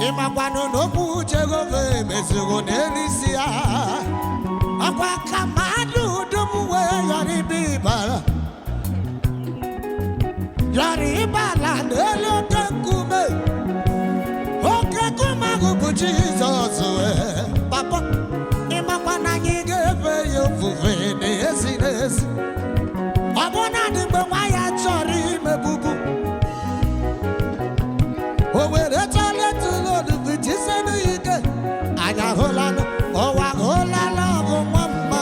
Imagwano no puche gove mezugo nelisia Akwa kamadu dumwe yari bibala Yari bala nelo tenkume Oke kumagu Jesus Papa Imagwana nyige yo fuve nesi Abona nimbe waya chori mebubu Owere chale tulo du jisenu yike Anya holano owa holala go mama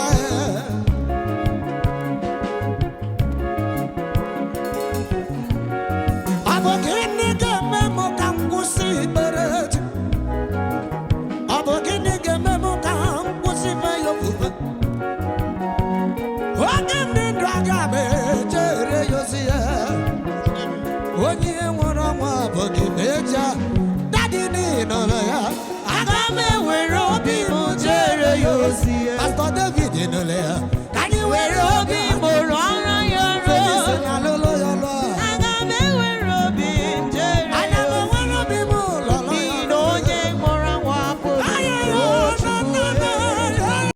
Abogini ge memo kangusi beret Abogini ge memo kangusi meyo fuba Ogini draga be jere yosia Onye nwara nwa bogi meja Daddy ni no ya Agame we robi mo jere yosi Pastor David no ya